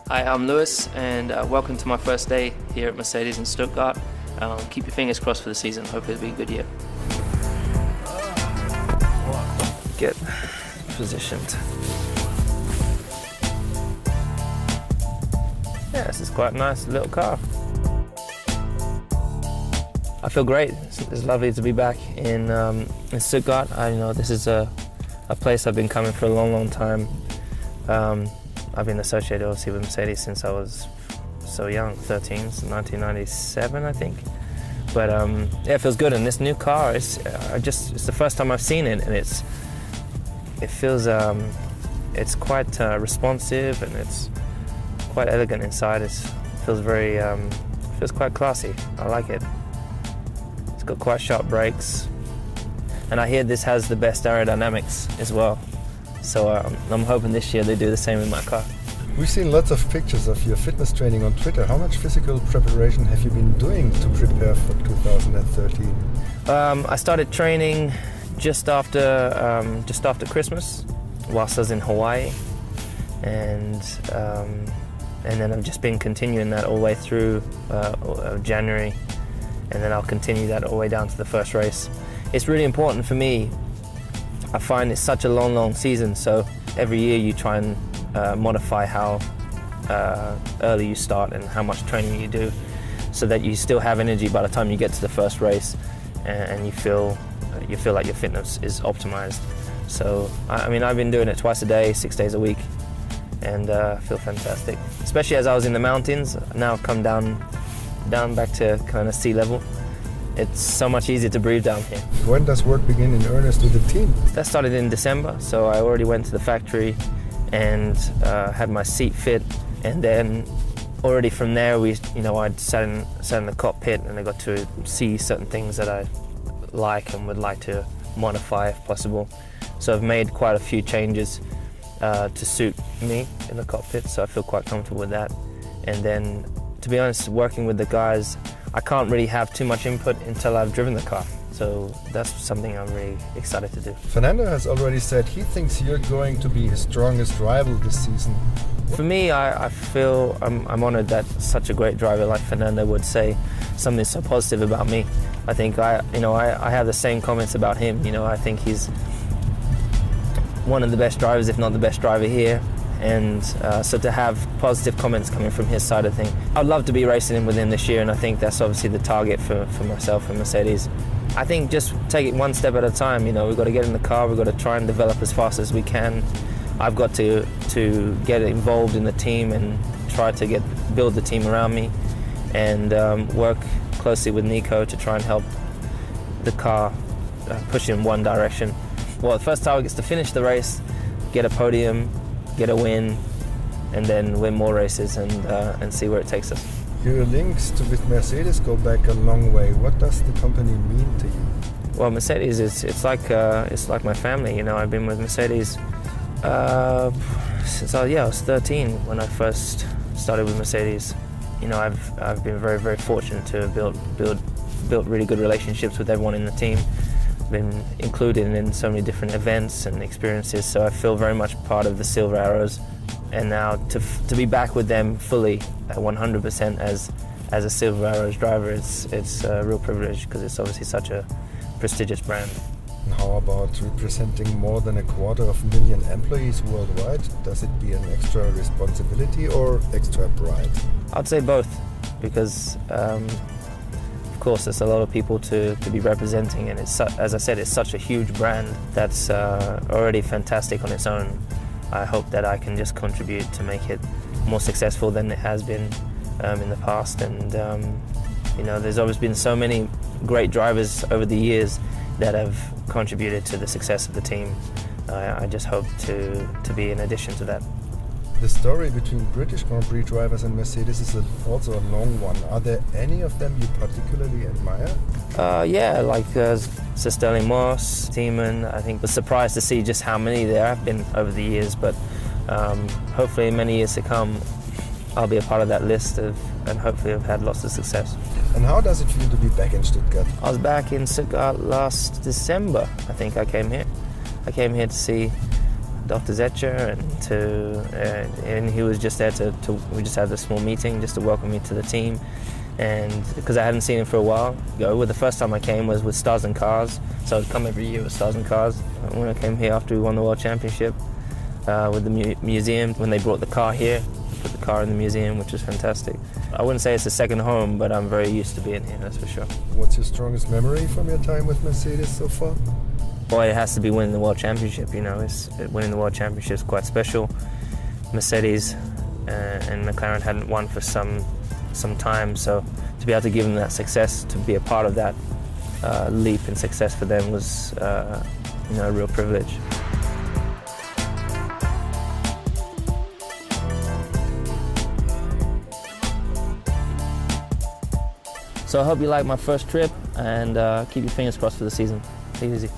Hi, I'm Lewis, and welcome to my first day here at Mercedes in Stuttgart. Keep your fingers crossed for the season. Hopefully it'll be a good year. Get positioned. Yeah, this is quite a nice little car. I feel great. It's lovely to be back in Stuttgart. This is a place I've been coming for a long, long time. I've been associated obviously with Mercedes since I was so young, 13, so 1997 I think. But yeah, it feels good, and this new car, it's the first time I've seen it, and it feels it's quite responsive, and it's quite elegant inside. It feels very feels quite classy. I like it. It's got quite sharp brakes, and I hear this has the best aerodynamics as well. So I'm hoping this year they do the same in my car. We've seen lots of pictures of your fitness training on Twitter. How much physical preparation have you been doing to prepare for 2013? I started training just after Christmas, whilst I was in Hawaii, and then I've just been continuing that all the way through January, and then I'll continue that all the way down to the first race. It's really important for me. I find it's such a long season, so every year you try and modify how early you start and how much training you do, so that you still have energy by the time you get to the first race, and you feel like your fitness is optimized. So I mean, I've been doing it twice a day, 6 days a week, and I feel fantastic. Especially as I was in the mountains, now I've come down back to kind of sea level. It's so much easier to breathe down here. When does work begin in earnest with the team? That started in December, so I already went to the factory and had my seat fit, and then already from there I'd sat in the cockpit, and I got to see certain things that I like and would like to modify if possible. So I've made quite a few changes to suit me in the cockpit, so I feel quite comfortable with that. And then, to be honest, working with the guys, I can't really have too much input until I've driven the car. So that's something I'm really excited to do. Fernando has already said he thinks you're going to be his strongest rival this season. For me, I feel I'm honored that such a great driver like Fernando would say something so positive about me. I think I have the same comments about him. I think he's one of the best drivers, if not the best driver here. And so to have positive comments coming from his side of things, I'd love to be racing with him this year, and I think that's obviously the target for myself and Mercedes. I think just take it one step at a time. We've got to get in the car, we've got to try and develop as fast as we can. I've got to get involved in the team and try to build the team around me, and work closely with Nico to try and help the car push in one direction. Well, the first target is to finish the race, get a podium, get a win, and then win more races and see where it takes us. Your links with Mercedes go back a long way. What does the company mean to you? Well, Mercedes it's like my family. I've been with Mercedes since I was 13 when I first started with Mercedes. I've been very, very fortunate to have built really good relationships with everyone in the team. Been included in so many different events and experiences, so I feel very much part of the Silver Arrows. And now to be back with them fully, 100% as a Silver Arrows driver, it's a real privilege, because it's obviously such a prestigious brand. And how about representing more than 250,000 employees worldwide? Does it be an extra responsibility or extra pride? I'd say both, because of course there's a lot of people to be representing, and it's, as I said, it's such a huge brand that's already fantastic on its own. I hope that I can just contribute to make it more successful than it has been in the past. And there's always been so many great drivers over the years that have contributed to the success of the team. I just hope to be an addition to that. The story between British Grand Prix drivers and Mercedes is also a long one. Are there any of them you particularly admire? Yeah, like Sir Sterling Moss, Tiemann. I think was surprised to see just how many there have been over the years, but hopefully in many years to come I'll be a part of that list and hopefully have had lots of success. And how does it feel to be back in Stuttgart? I was back in Stuttgart last December. I think I came here. I came here to see Dr. Zetcher, and he was just there we just had a small meeting just to welcome me to the team, and because I hadn't seen him for a while. The first time I came was with Stars and Cars, so I'd come every year with Stars and Cars. When I came here after we won the World Championship with the museum, when they brought the car here, put the car in the museum, which was fantastic. I wouldn't say it's a second home, but I'm very used to being here, that's for sure. What's your strongest memory from your time with Mercedes so far? Boy, it has to be winning the World Championship, you know. Winning the World Championship is quite special. Mercedes and McLaren hadn't won for some time, so to be able to give them that success, to be a part of that leap in success for them was a real privilege. So I hope you like my first trip, and keep your fingers crossed for the season. Take it easy.